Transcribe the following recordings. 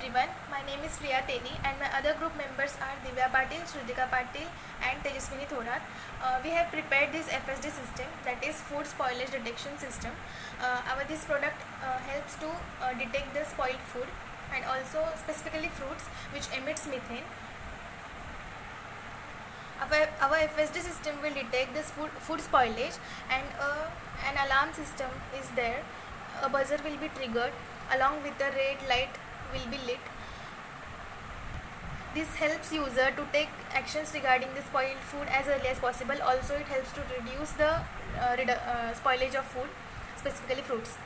everyone, my name is Priya Teli and my other group members are Divya Patil, Shrutika Patil and Tejaswini Thorat. We have prepared this FSD system, that is food spoilage detection system. This product helps to detect the spoiled food and also specifically fruits which emits methane. Our FSD system will detect this food spoilage and an alarm system is there. A buzzer will be triggered along with the red light will be lit. This helps user to take actions regarding the spoiled food as early as possible. Also, it helps to reduce the spoilage of food, specifically fruits.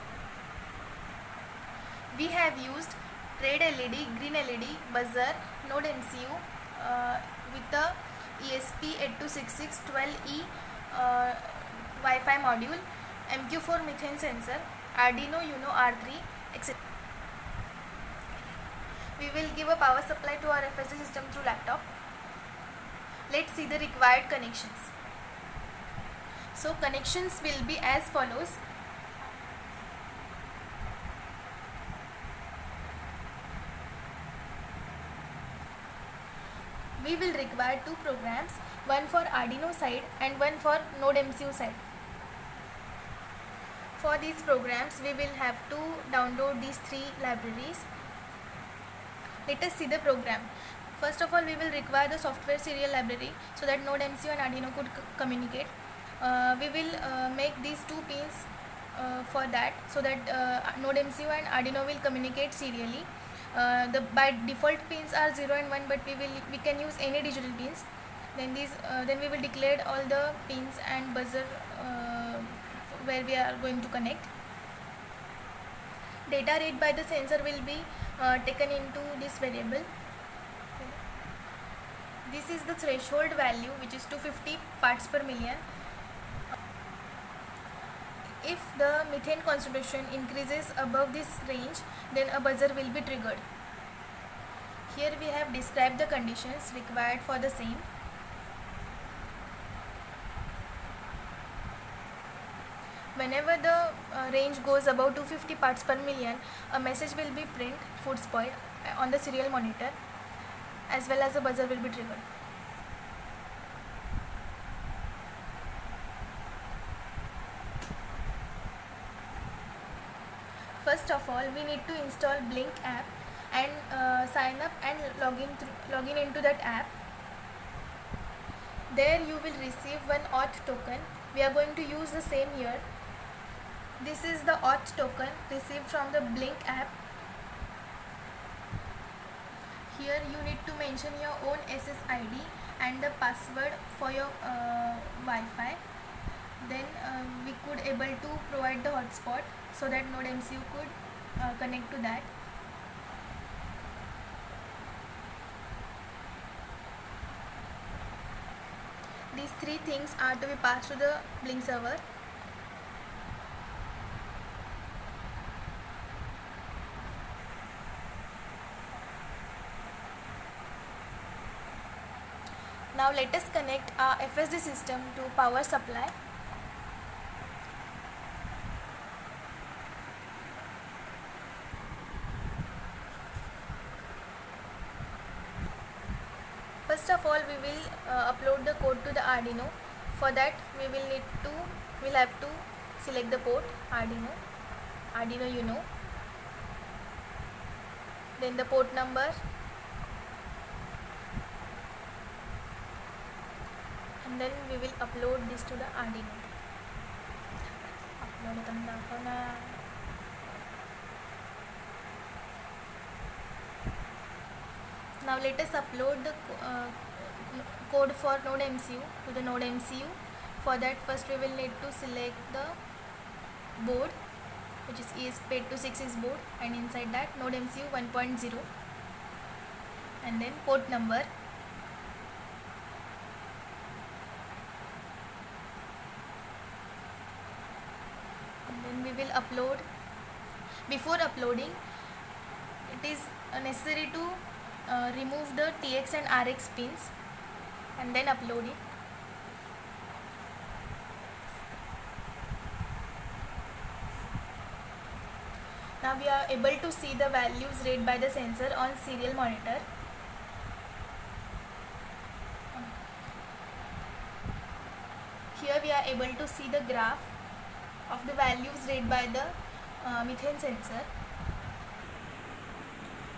We have used red LED, green LED, buzzer, Node MCU with the ESP826612E Wi-Fi module, MQ4 methane sensor, Arduino Uno R3, etc. We will give a power supply to our FSD system through laptop. Let's see the required connections. So connections will be as follows. We will require two programs, one for Arduino side and one for Node MCU side. For these programs, we will have to download these three libraries. Let us see the program. First of all, we will require the software serial library so that Node MCU and Arduino could communicate. We will make these two pins for that so that Node MCU and Arduino will communicate serially. The by default pins are 0 and 1, but we can use any digital pins. Then we will declare all the pins and buzzer where we are going to connect. Data read by the sensor will be taken into this variable. This is the threshold value, which is 250 parts per million. If the methane concentration increases above this range, then a buzzer will be triggered. Here we have described the conditions required for the same. Whenever the range goes above 250 parts per million, a message will be print food spoiled on the serial monitor, as well as a buzzer will be triggered. First of all, we need to install Blink app and sign up and log in into that app. There you will receive one auth token. We are going to use the same here. This is the auth token received from the Blink app. Here you need to mention your own SSID and the password for your Wi-Fi. Then we could able to provide the hotspot so that Node MCU could connect to that. These three things are to be passed to the Blink server. Now let us connect our FSD system to power supply. First of all, we will upload the code to the Arduino. For that, we'll have to select the port Arduino Uno, then the port number, and then we will upload this to the Arduino. Now let us upload the code for Node MCU to the Node MCU. For that, first we will need to select the board, which is ESP8266 board, and inside that Node MCU 1.0, and then port number. And then we will upload. Before uploading, it is necessary to remove the TX and RX pins and then upload it. Now we are able to see the values read by the sensor on serial monitor. Here we are able to see the graph of the values read by the methane sensor.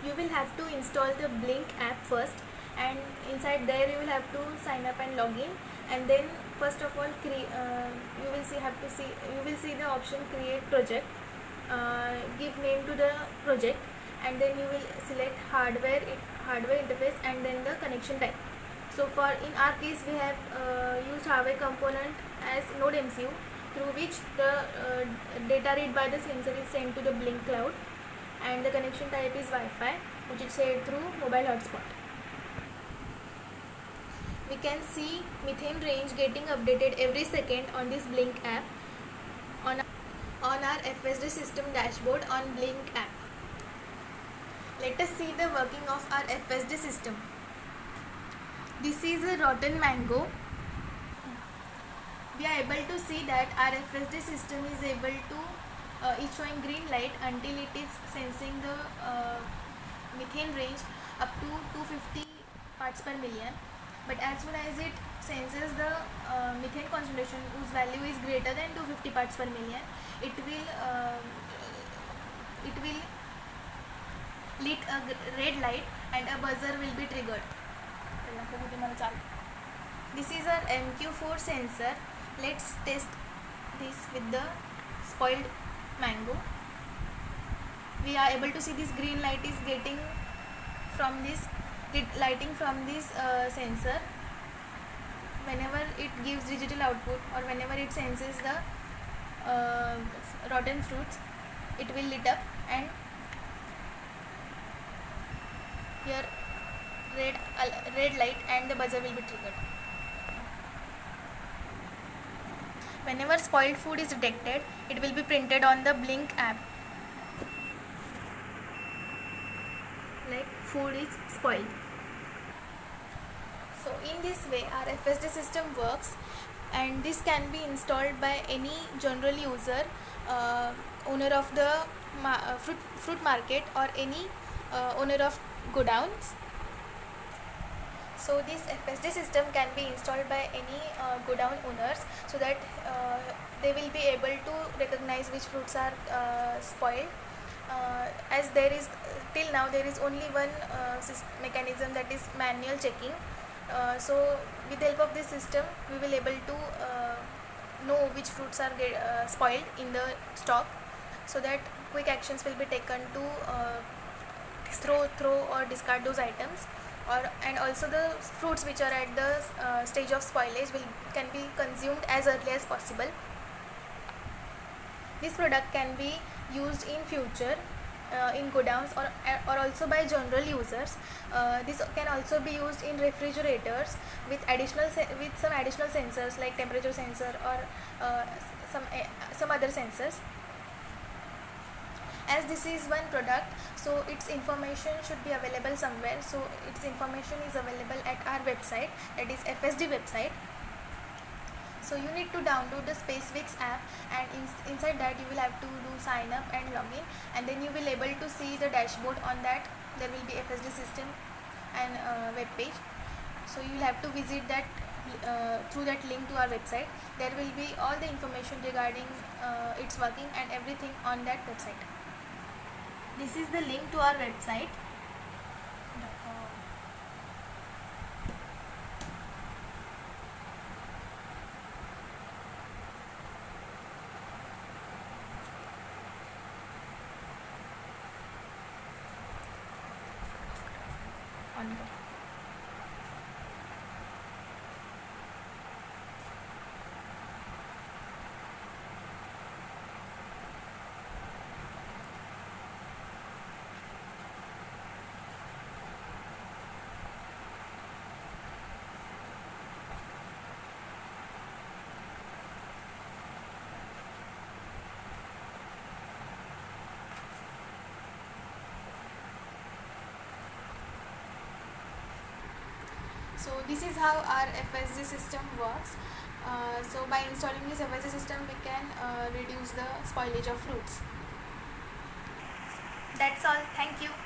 You will have to install the Blink app first, and inside there you will have to sign up and log in, and then first of all you will see the option create project. Give name to the project, and then you will select hardware interface and then the connection type. So in our case we have used hardware component as Node MCU, through which the data read by the sensor is sent to the Blink cloud, and the connection type is Wi-Fi, which is shared through mobile hotspot. We can see methane range getting updated every second on this Blink app on our FSD system dashboard on Blink app. Let us see the working of our FSD system. This is a rotten mango. We are able to see that our FSD system is able to is showing green light until it is sensing the methane range up to 250 parts per million. But as soon as it senses the methane concentration whose value is greater than 250 parts per million, it will lit a red light and a buzzer will be triggered. This is our MQ4 sensor. Let's test this with the spoiled mango. We are able to see this green light is getting from this lighting from this sensor. Whenever it gives digital output or whenever it senses the rotten fruits, it will lit up, and here red light and the buzzer will be triggered. Whenever spoiled food is detected, it will be printed on the Blink app, like food is spoiled. So in this way our FSD system works, and this can be installed by any general user, owner of the fruit market, or any owner of godowns. So this FSD system can be installed by any godown owners, so that they will be able to recognize which fruits are spoiled. As there is till now there is only one mechanism, that is manual checking. So with the help of this system we will able to know which fruits are spoiled in the stock, so that quick actions will be taken to throw or discard those items, and also the fruits which are at the stage of spoilage can be consumed as early as possible. This product can be used in future in godowns or also by general users. This can also be used in refrigerators with some additional sensors like temperature sensor or some other sensors. As this is one product, so its information should be available somewhere. So its information is available at our website, that is FSD website. So you need to download the SpaceWix app, and inside that you will have to do sign up and login, and then you will able to see the dashboard. On that there will be FSD system and web page. So you will have to visit that through that link to our website. There will be all the information regarding its working and everything on that website. This is the link to our website. So this is how our FSD system works. So by installing this FSD system we can reduce the spoilage of fruits. That's all. Thank you.